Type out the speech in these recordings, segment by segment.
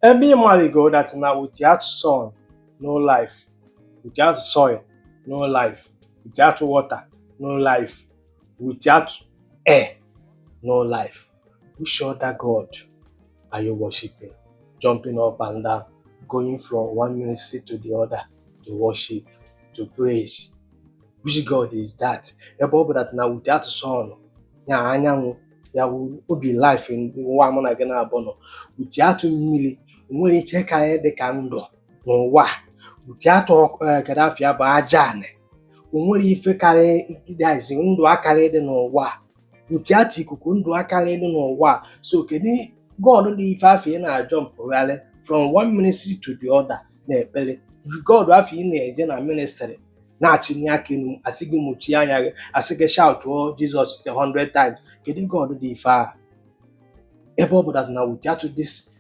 Every month ago that now without sun, no life. Without soil, no life. Without water, no life. Without air, no life. Which other God are you worshiping? Jumping up and down, going from one ministry to the other to worship, to praise. Which God is that? Above that now without sun, ya anyanwụ, ya obi life nwa mụ na gị na-abụ nọ. Without mmiri, nwere ike ka anyị dị ka ndụ n'ụwa. Without Gaddafi bụ aja anị. O nwere ife karịa ndụ akarị dị n'ụwa. Without ikuku ndụ akarị dị n'ụwa. So kedu God dị ife afọ ị na-ajọ mpụgharị from one ministry to the other na-ekpere. God afọ ị na-eje na ministry na-achịnye aka enu, asị gị mụchie anya gị, asị gị shout Jesus 100 times. Kedu God dị ife a? Ebe ọ bụ that na without this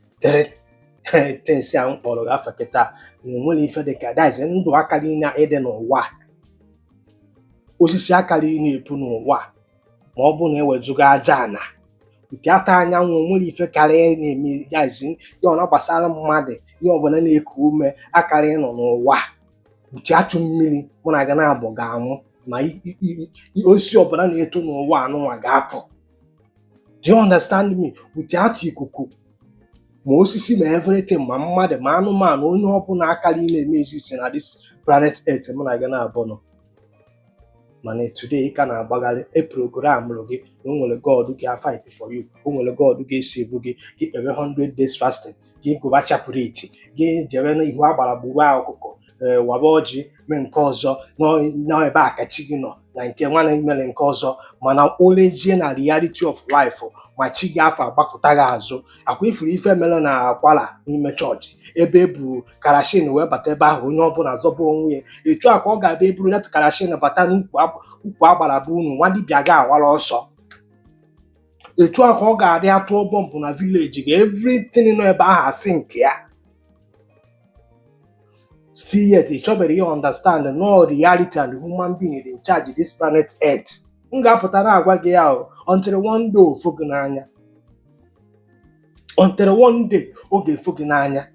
things a mkpọrọ gị afọ kịta na enwere ife dị ka that is ndụ akarị na-ede n'ụwa. Osisi akarị na-epu n'ụwa ma ọ bụ na ewezuga aja ana. Nke ata anyanwụ nwere ife karịa na-eme ya ọ na-gbasara mmadụ ihe ọbụla na-eku ume akarị nọ n'ụwa. Without mmiri mụ na gị na-abụ ga-anwụ ma osisi ọbụla na-eto n'ụwa anụnwa ga-apụ. Do you understand me? Without ikuku ma osisi ma everything ma mmadụ ma anụmanụ onye ọbụla akarị na-eme exist na this planet Earth mụ na gị na-abụ nọ. Mana today ị ka na-agbagharị programụrụ gị na o nwere God ga-fight for you, o nwere God ga-esave gị, gị kpere 100 days fasting, gị gụba chapụreti, gị jere n'ihu agbara gbuwe ọkụkọ, waba ọjị mee nke ọzọ n'ebe a ka chi gị nọ na nke nwanne mere nke ọzọ. Mana olezie na reality of life ma chi gị afọ agbakọta gị azụ. Akwa ifuru ife mere na akwara n'ime chọọchị ebe eburu karashin wee bata ebe ahụ onye ọbụla zọba onwe ya. Etu a ka ọ ga-abịa eburu net karashin bata n'ukwu agbara bụ unu nwa dibịa ga-awara ọsọ. Etu a ka ọ ga-adị atụọ bọmbụ na vileji ga everything nọ ebe ahụ asị nke ya. Still yet, ị chọbere ihe understand no reality and human being in charge this planet Earth. M ga-apụta na agwa gị ya until one day ofu gị n'anya. Until one day ọ ga-efu gị n'anya.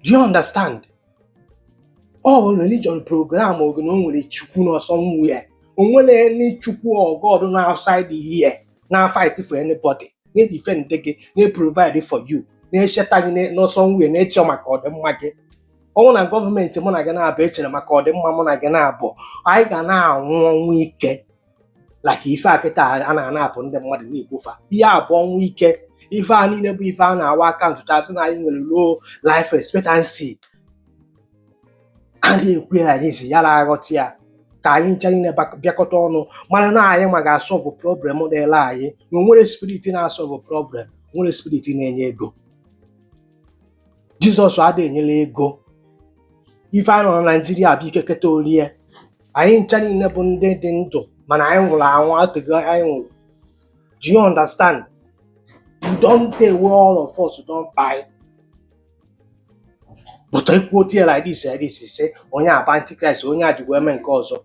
Do you understand? All religion program oge na o nwere chukwu nọ somewhere. O nwere any chukwu or God na outside here na fight for anybody. Na defend gị, na provide for you. Na-echeta gị n'ọsọ nwunye na-eche maka ọdịmma gị. Ọnwụ na gọọmenti mụ na gị na-abụ echere maka ọdịmma mụ na gị na-abụ, anyị ga na-anwụ ọnwụ ike like ife a kịta a na-anapụ ndị mmadụ na-egbufa. Ihe a bụ ọnwụ ike. Ife a niile bụ ife a na-awa akaụntụ chasị na anyị nwere low life expectancy. A na-ekwu ya isi ya na-aghọta ya ka anyị ncha niile bịakọta ọnụ mana na anyị ma ga-asọvụ problem dịla anyị na onwere spirit na-asọvụ problem, nwere spirit na-enye ego. Jizọs adịghị enyela ego. Ife anyị nọ na Naịjirịa bụ ikeketa orie. Anyị ncha niile bụ ndị dị ndụ mana anyị nwụrụ anwụ atụgo anyị nwụrụ. Do you understand? You don't take away all of us, you don't buy. But I quote here like this say onye aba antichrist onye ajigwa eme nke ọzọ.